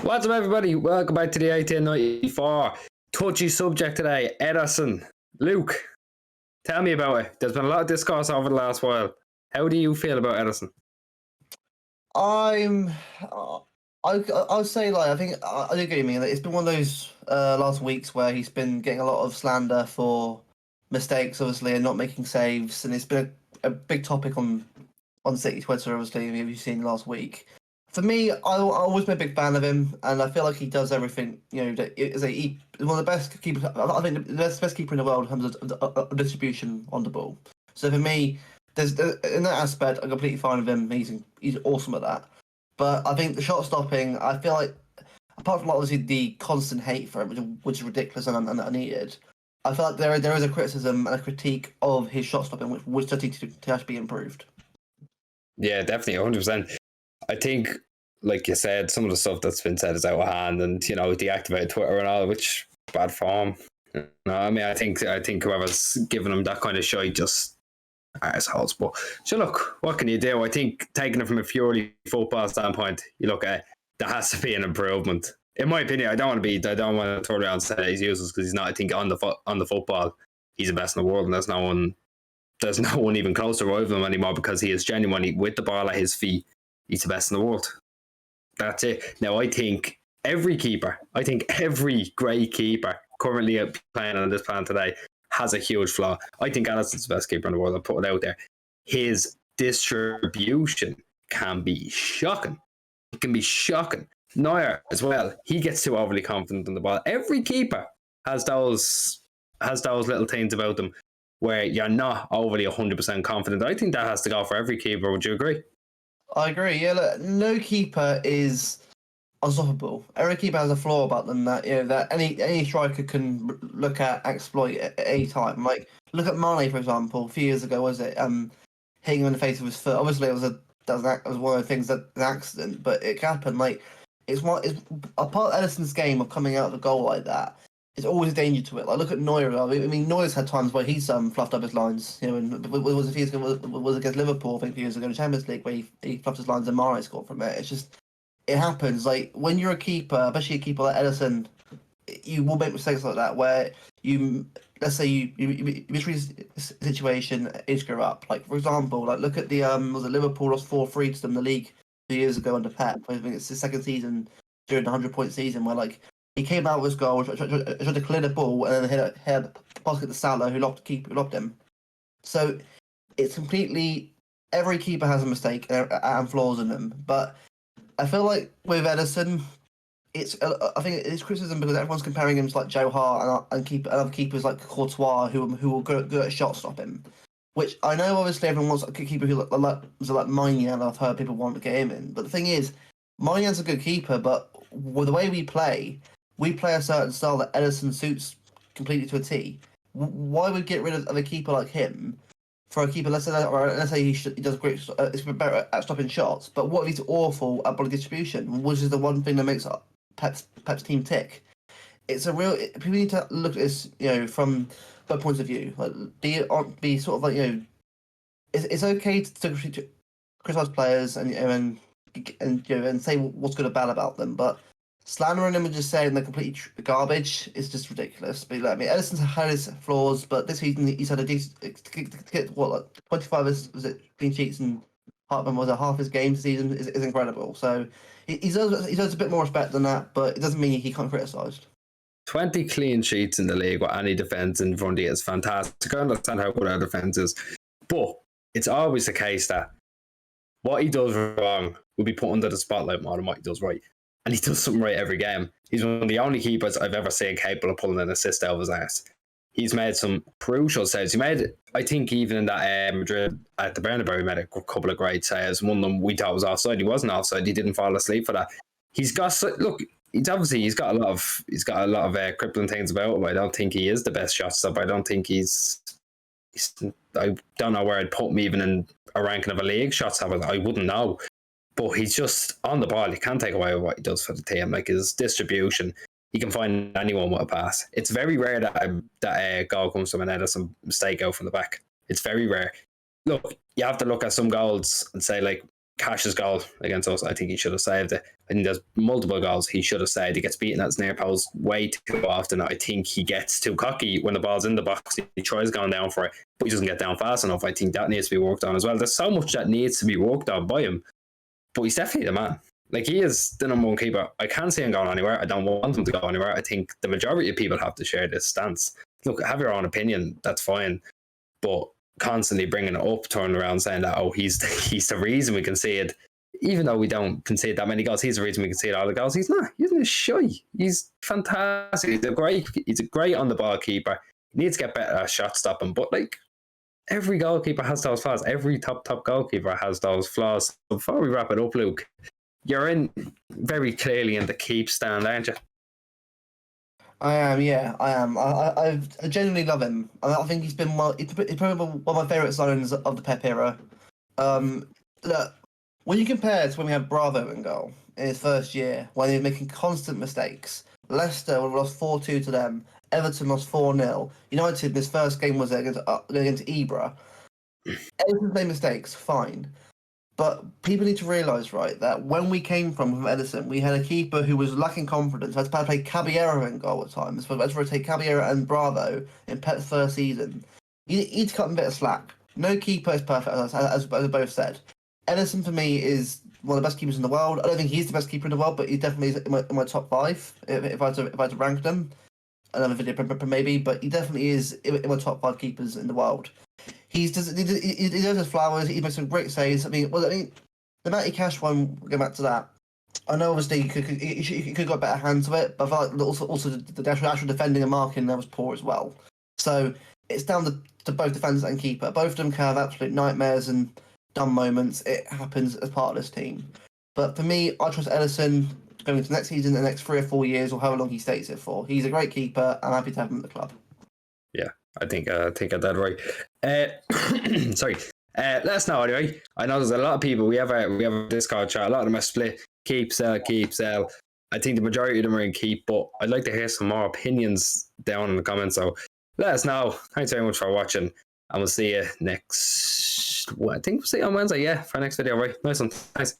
What's up, everybody? Welcome back to the 1894. Touchy subject today, Ederson. Luke, tell me about it. There's been a lot of discourse over the last while. How do you feel about Ederson? I'll say, like, I think I do get you mean. It's been one of those last weeks where he's been getting a lot of slander for mistakes, obviously, and not making saves, and it's been a big topic on City Twitter, obviously, if you've seen last week. For me, I always been a big fan of him, and I feel like he does everything. He's one of the best keepers. I think the best keeper in the world in terms of distribution on the ball. So for me, in that aspect, I'm completely fine with him. He's awesome at that. But I think the shot stopping, I feel like, apart from obviously the constant hate for him, which is ridiculous and unneeded, I feel like there is a criticism and a critique of his shot stopping, which does need to actually be improved. Yeah, definitely, 100%. I think, like you said, some of the stuff that's been said is out of hand, and deactivated Twitter and all, which bad form. I mean, I think whoever's giving him that kind of shite just assholes. But so look, what can you do? I think taking it from a purely football standpoint, you look at there has to be an improvement. In my opinion, I don't want to throw around and say that he's useless, because he's not. I think on the football, he's the best in the world, and there's no one even close to rival him anymore, because he is genuinely, with the ball at his feet, he's the best in the world. That's it. Now, I think every great keeper currently playing on this planet today has a huge flaw. I think Alisson's the best keeper in the world. I'll put it out there. His distribution can be shocking. It can be shocking. Neuer as well. He gets too overly confident in the ball. Every keeper has those little things about them where you're not overly 100% confident. I think that has to go for every keeper. Would you agree? I agree. Yeah, look, no keeper is unstoppable. Every keeper has a flaw about them that that any striker can look at, exploit at any time. Like, look at Mane, for example. A few years ago, was it hitting him in the face with his foot? Obviously, it was one of the things that an accident, but it happened. Like, it's a part of Edison's game of coming out of a goal like that. There's always a danger to it. Like, look at Neuer. I mean, Neuer's had times where he's fluffed up his lines. And was against Liverpool, I think, a few years ago in the Champions League, where he fluffed his lines and Mane scored from it. It's just, it happens. Like, when you're a keeper, especially a keeper like Ederson, you will make mistakes like that where let's say you misread a situation, and screw up. Like, for example, like, look at the was it Liverpool lost 4-3 to them in the league 2 years ago under Pep. I think it's his second season during the 100-point season, where, like, he came out with his goal, tried to clear the ball, and then hit a pass to Salah, who lobbed him. So it's completely, every keeper has a mistake and flaws in them. But I feel like with Ederson, I think it's criticism because everyone's comparing him to like Joe Hart and other keepers like Courtois who will good at shot stopping. Which I know, obviously, everyone wants a keeper who like Maignan, and I've heard people want to get him in. But the thing is, Maignan a good keeper, but with the way we play a certain style that Ederson suits completely to a T. Why would get rid of a keeper like him for a keeper? Let's say he does great. It's better at stopping shots. But what if he's awful at ball distribution, which is the one thing that makes Pep's team tick? It's a real. People need to look at this, from both points of view. Like, be sort of like, it's okay to criticize players and say what's good or bad about them, but slandering them and just saying they're complete garbage is just ridiculous. But I mean, Edison's had his flaws, but this season he's had a decent, 25 clean sheets, and half his game season is incredible. So he deserves a bit more respect than that, but it doesn't mean he can't criticised. 20 clean sheets in the league with any defence in front of you is fantastic. I understand how good our defence is, but it's always the case that what he does wrong will be put under the spotlight more than what he does right. And he does something right every game. He's one of the only keepers I've ever seen capable of pulling an assist out of his ass. He's made some crucial saves. He made, I think, even in that Madrid at the Bernabeu, he made a couple of great saves. One of them we thought was offside. He wasn't offside. He didn't fall asleep for that. He's got he's got a lot of crippling things about him. I don't think he is the best shot stopper. I don't think I don't know where I'd put him even in a ranking of a league shot stopper. I wouldn't know. But he's just on the ball. You can't take away what he does for the team. Like, his distribution, he can find anyone with a pass. It's very rare that a goal comes from an Ederson mistake out from the back. It's very rare. Look, you have to look at some goals and say, like, Cash's goal against us, I think he should have saved it. I think there's multiple goals he should have saved. He gets beaten at his near post way too often. I think he gets too cocky when the ball's in the box. He tries going down for it, but he doesn't get down fast enough. I think that needs to be worked on as well. There's so much that needs to be worked on by him, but he's definitely the man. Like, he is the number one keeper. I can't see him going anywhere. I don't want him to go anywhere. I think the majority of people have to share this stance. Look, have your own opinion, that's fine, but constantly bringing it up, turning around saying that, oh, he's the reason we concede, even though we don't concede that many goals, he's the reason we concede all the goals. He's not. He's not shy. He's fantastic. He's a great on the ball keeper. He needs to get better at shot stopping, but like, every goalkeeper has those flaws. Every top goalkeeper has those flaws. So before we wrap it up, Luke, you're in very clearly in the keep stand, aren't you? I am, yeah, I am. I genuinely love him. I think he's been he's probably one of my favourite signings of the Pep era. Look, when you compare to when we had Bravo in goal in his first year, when he was making constant mistakes, Leicester would have lost 4-2 to them, Everton lost 4-0, United, this first game was against Ibra. Everton's made mistakes, fine. But people need to realise, right, that when we came from Ederson, we had a keeper who was lacking confidence. We had to play Caballero in goal at times. We had to rotate Caballero and Bravo in Pep's first season. You need to cut him a bit of slack. No keeper is perfect, as both said. Ederson, for me, is one of the best keepers in the world. I don't think he's the best keeper in the world, but he definitely is in my top 5, if I had to rank them. Another video maybe, but he definitely is in my top 5 keepers in the world. He does his flowers. He makes some great saves. I mean, the Matty Cash one. Going back to that, I know obviously he could have got better hands of it, but I felt like also the actual defending and marking there was poor as well. So it's down to both defenders and keeper. Both of them can have absolute nightmares and dumb moments. It happens as part of this team. But for me, I trust Ederson going into next season, the next 3 or 4 years, or however long he stays it for. He's a great keeper. I'm happy to have him at the club. Yeah, I think I did right. Sorry. Let us know anyway. I know there's a lot of people. We have a Discord chat. A lot of them are split. Keep, sell, keep, sell. I think the majority of them are in keep, but I'd like to hear some more opinions down in the comments. So let us know. Thanks very much for watching, and we'll see you next. I think we'll see you on Wednesday. Yeah, for our next video. Right, nice one. Thanks.